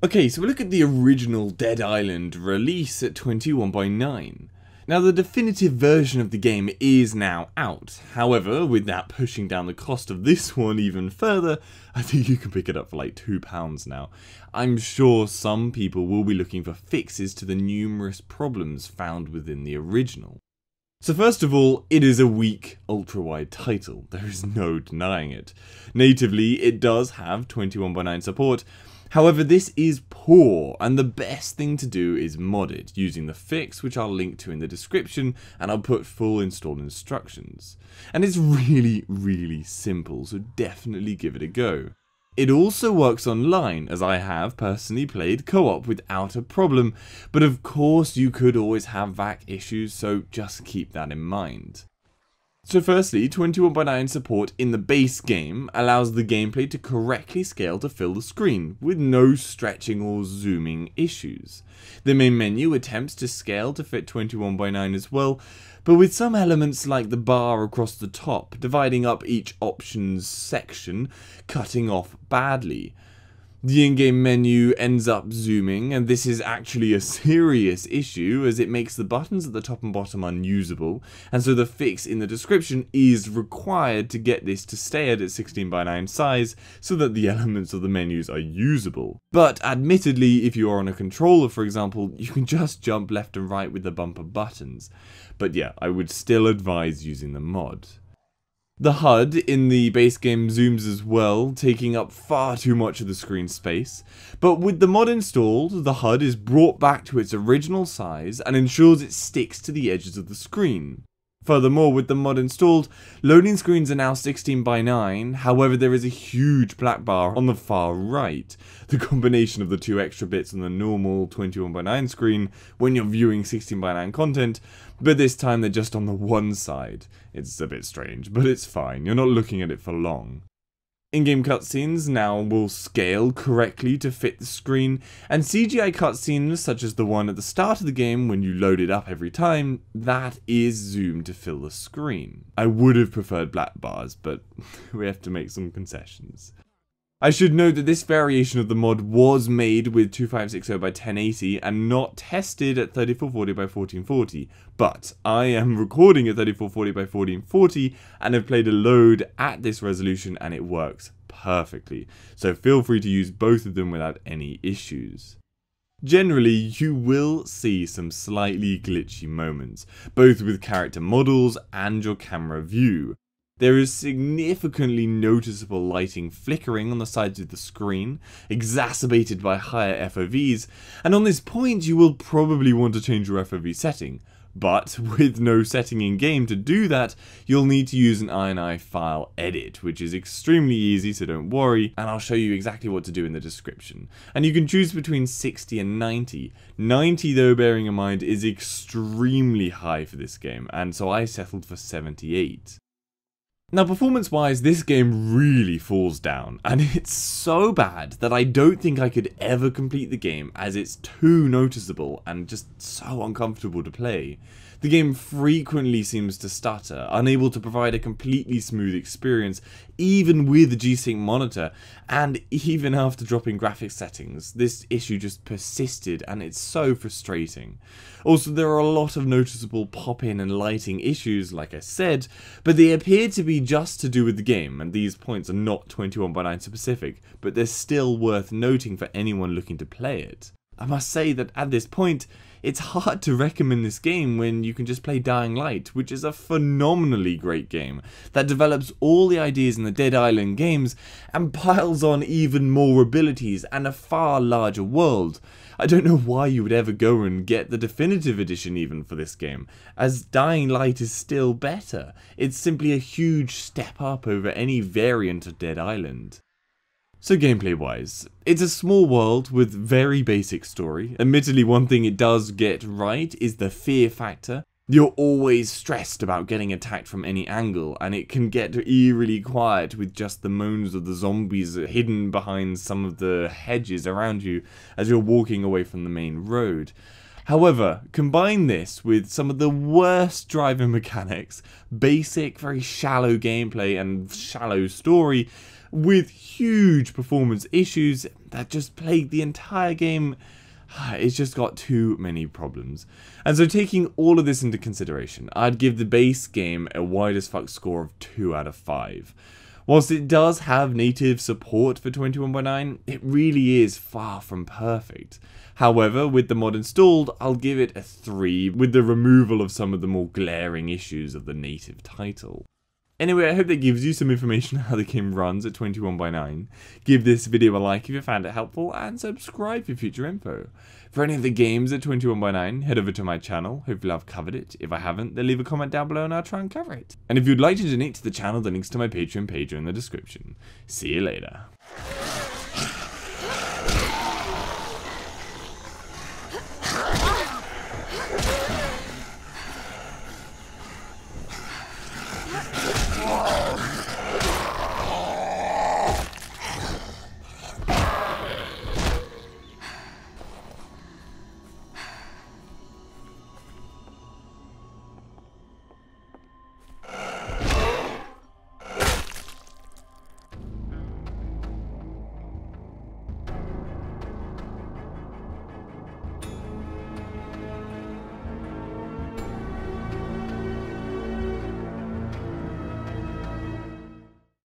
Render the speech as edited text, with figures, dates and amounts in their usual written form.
Okay, so we look at the original Dead Island release at 21.9. Now the definitive version of the game is now out, however with that pushing down the cost of this one even further, I think you can pick it up for like £2 now. I'm sure some people will be looking for fixes to the numerous problems found within the original. So first of all, it is a weak ultra-wide title, there is no denying it. Natively, it does have 21.9 support. However, this is poor, and the best thing to do is mod it, using the fix, which I'll link to in the description, and I'll put full install instructions. And it's really simple, so definitely give it a go. It also works online, as I have personally played co-op without a problem, but of course you could always have VAC issues, so just keep that in mind. So firstly, 21.9 support in the base game allows the gameplay to correctly scale to fill the screen, with no stretching or zooming issues. The main menu attempts to scale to fit 21.9 as well, but with some elements like the bar across the top, dividing up each options section, cutting off badly. The in-game menu ends up zooming, and this is actually a serious issue as it makes the buttons at the top and bottom unusable, and so the fix in the description is required to get this to stay at its 16:9 size so that the elements of the menus are usable. But admittedly, if you are on a controller for example, you can just jump left and right with the bumper buttons. But yeah, I would still advise using the mod. The HUD in the base game zooms as well, taking up far too much of the screen space, but with the mod installed, the HUD is brought back to its original size and ensures it sticks to the edges of the screen. Furthermore, with the mod installed, loading screens are now 16:9, however there is a huge black bar on the far right, the combination of the two extra bits on the normal 21:9 screen when you're viewing 16:9 content, but this time they're just on the one side. It's a bit strange, but it's fine, you're not looking at it for long. In-game cutscenes now will scale correctly to fit the screen, and CGI cutscenes such as the one at the start of the game when you load it up every time, that is zoomed to fill the screen. I would have preferred black bars, but we have to make some concessions. I should note that this variation of the mod was made with 2560x1080 and not tested at 3440x1440, but I am recording at 3440x1440 and have played a load at this resolution and it works perfectly, so feel free to use both of them without any issues. Generally, you will see some slightly glitchy moments, both with character models and your camera view. There is significantly noticeable lighting flickering on the sides of the screen, exacerbated by higher FOVs, and on this point you will probably want to change your FOV setting. But with no setting in game to do that, you'll need to use an INI file edit, which is extremely easy, so don't worry, and I'll show you exactly what to do in the description. And you can choose between 60 and 90. 90 though, bearing in mind, is extremely high for this game, and so I settled for 78. Now performance-wise, this game really falls down, and it's so bad that I don't think I could ever complete the game as it's too noticeable and just so uncomfortable to play. The game frequently seems to stutter, unable to provide a completely smooth experience, even with a G-Sync monitor, and even after dropping graphics settings, this issue just persisted and it's so frustrating. Also, there are a lot of noticeable pop-in and lighting issues, like I said, but they appear to be just to do with the game, and these points are not 21:9 specific, but they're still worth noting for anyone looking to play it. I must say that at this point, it's hard to recommend this game when you can just play Dying Light, which is a phenomenally great game that develops all the ideas in the Dead Island games and piles on even more abilities and a far larger world. I don't know why you would ever go and get the definitive edition even for this game, as Dying Light is still better. It's simply a huge step up over any variant of Dead Island. So gameplay wise, it's a small world with very basic story. Admittedly, one thing it does get right is the fear factor. You're always stressed about getting attacked from any angle, and it can get eerily quiet with just the moans of the zombies hidden behind some of the hedges around you as you're walking away from the main road. However, combine this with some of the worst driving mechanics, basic, very shallow gameplay and shallow story, with huge performance issues that just plague the entire game. It's just got too many problems. And so taking all of this into consideration, I'd give the base game a WideAsFcuk score of 2 out of 5. Whilst it does have native support for 21x9, it really is far from perfect. However, with the mod installed, I'll give it a 3 with the removal of some of the more glaring issues of the native title. Anyway, I hope that gives you some information on how the game runs at 21x9. Give this video a like if you found it helpful, and subscribe for future info. For any of the games at 21x9, head over to my channel. Hopefully I've covered it. If I haven't, then leave a comment down below and I'll try and cover it. And if you'd like to donate to the channel, the links to my Patreon page are in the description. See you later.